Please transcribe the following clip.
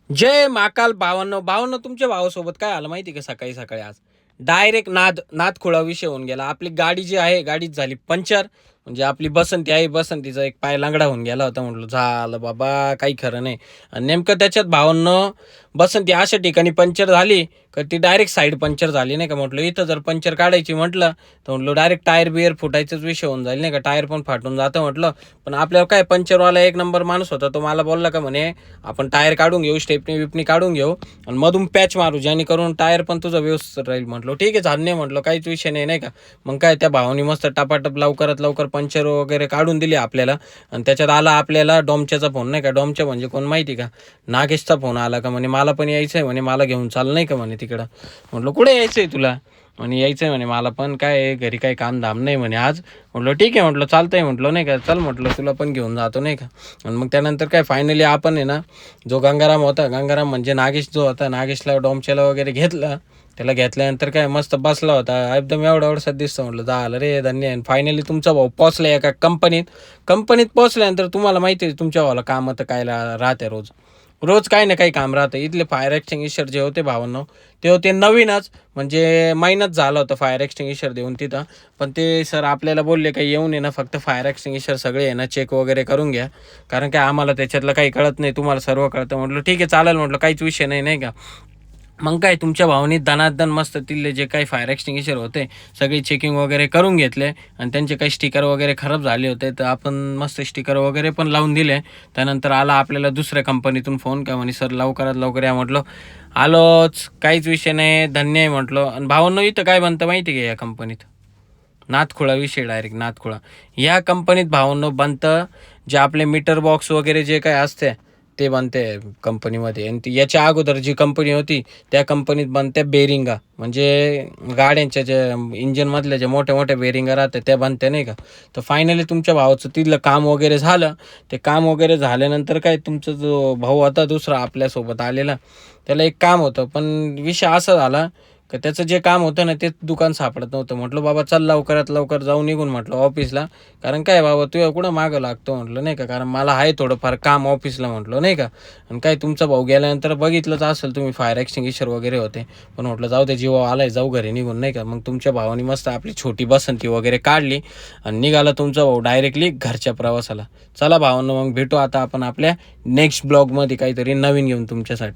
जय महाकाल भावांनो भावांनो, तुमच्या भावासोबत काय आलं माहिती का? सकाळी सकाळी आज डायरेक्ट नादखुळा विषय होऊन गेला. आपली गाडी जी आहे गाडीच झाली पंक्चर. म्हणजे आपली बसंती आहे, बसंतीचा एक पाय लांगडा होऊन गेला होता. म्हटलं झालं बाबा, काही खरं नाही. आणि नेमकं त्याच्यात भावांनो बसंती अशा ठिकाणी पंक्चर झाली का ती डायरेक्ट साईड पंक्चर झाली नाही का. म्हटलं इथं जर पंक्चर काढायची म्हटलं तर म्हटलं डायरेक्ट टायर बियर फुटायचाच विषय होऊन जाईल नाही का. टायर पण फाटून जातं म्हटलं. पण आपल्याला काय, पंक्चरवाला एक नंबर माणूस होता, तो मला बोलला का म्हणे आपण टायर काढून घेऊ, स्टेपनी विपनी काढून घेऊ आणि मधून पॅच मारू, जेणेकरून टायर पण तुझं व्यवस्थित राहील. म्हटलं ठीक आहे, झालं म्हटलं, काहीच विषय नाही नाही का. मग काय, त्या भावानी मस्त टपाटप लवकरात लवकर पंक्चर वगैरे काढून दिली आपल्याला. आणि त्याच्यात आला आपल्याला डॉमच्याचा फोन नाही का. डॉमच्या म्हणजे कोण माहिती का, नागेशचा फोन आला का म्हणे मला पण यायचं आहे म्हणे, मला घेऊन चाल नाही का म्हणे तिकडं. म्हटलं कुठे यायचं आहे तुला? म्हणे यायचं आहे म्हणे मला पण, काय घरी काही काम धाम नाही म्हणे आज. म्हटलं ठीक आहे म्हटलं, चालतंय म्हटलं नाही का, चल म्हटलं तुला पण घेऊन जातो नाही का. आणि मग त्यानंतर काय फायनली आपण आहे ना, जो गंगाराम होता, गंगाराम म्हणजे नागेश जो होता, नागेशला डोमचेला वगैरे घेतलं. त्याला घेतल्यानंतर काय मस्त बसला होता एकदम, एवढा एवढा दिसतं. म्हटलं झालं रे धन्य. आणि फायनली तुमचा भाऊ पोचला एका कंपनीत पोचल्यानंतर तुम्हाला माहिती आहे तुमच्या भावाला काम तर काय राहते, रोज रोज काही ना काही काम राहतं. इथले फायर एक्सटिंग्विशर जे होते भावांनो, ते होते नवीनच, म्हणजे महिनाच झाला होता फायर एक्सटिंग्विशर देऊन तिथं. पण ते सर आपल्याला बोलले काही येऊन आहे ना, फक्त फायर एक्सटिंग्विशर सगळे आहे ना चेक वगैरे करून घ्या, कारण काय आम्हाला त्याच्यातलं काही कळत नाही, तुम्हाला सर्व कळतं. म्हटलं ठीक आहे चालेल म्हटलं, काहीच विषय नाही नाही का. मग काय, तुमच्या भावानी दनादन मस्त तिथले जे काही फायर एक्सटिंग्विशर होते सगळी चेकिंग वगैरे करून घेतले. आणि त्यांचे काही स्टिकर वगैरे खराब झाले होते, तर आपण मस्त स्टिकर वगैरे पण लावून दिले. त्यानंतर आला आपल्याला दुसऱ्या कंपनीतून फोन का म्हणे सर लवकरात लवकर या. म्हटलं आलोच, काहीच विषय नाही, धन्य आहे म्हटलं. आणि भावांनो इथं काय बनतं माहिती आहे का या कंपनीत? नाथखुळा विषय, डायरेक्ट नाथखुळा. या कंपनीत भावांनो बनतं जे आपले मीटर बॉक्स वगैरे जे काय असते ते बनते कंपनीमध्ये. आणि याच्या अगोदर जी कंपनी होती त्या कंपनीत बनते बेरिंगा, म्हणजे गाड्यांच्या ज्या इंजिनमधल्या ज्या मोठ्या मोठ्या बेरिंगा राहतात त्या बनते नाही का. तर फायनली तुमच्या भावाचं तिथलं काम वगैरे झालं. ते काम वगैरे झाल्यानंतर काय, तुमचा जो भाऊ होता दुसरा आपल्यासोबत आलेला, त्याला एक काम होतं. पण विषय असा झाला का त्याचं जे काम होतं ना ते दुकान सापडत नव्हतं. म्हटलं बाबा चल लवकरात लवकर जाऊ निघून म्हटलं ऑफिसला, कारण काय बाबा तू कुठं मागं लागतो म्हटलं नाही का, कारण मला आहे थोडंफार काम ऑफिसला म्हटलं नाही का. आणि काय, तुमचा भाऊ गेल्यानंतर बघितलंच असेल तुम्ही, फायर एक्सटिंग्विशर वगैरे होते. पण म्हटलं जाऊ दे, जीवा आलाय, जाऊ घरी निघून नाही का. मग तुमच्या भावानी मस्त आपली छोटी बसंती वगैरे काढली आणि निघाला तुमचा भाऊ डायरेक्टली घरच्या प्रवासाला. चला भावांनो, मग भेटू आता आपण आपल्या नेक्स्ट ब्लॉगमध्ये काहीतरी नवीन घेऊन तुमच्यासाठी.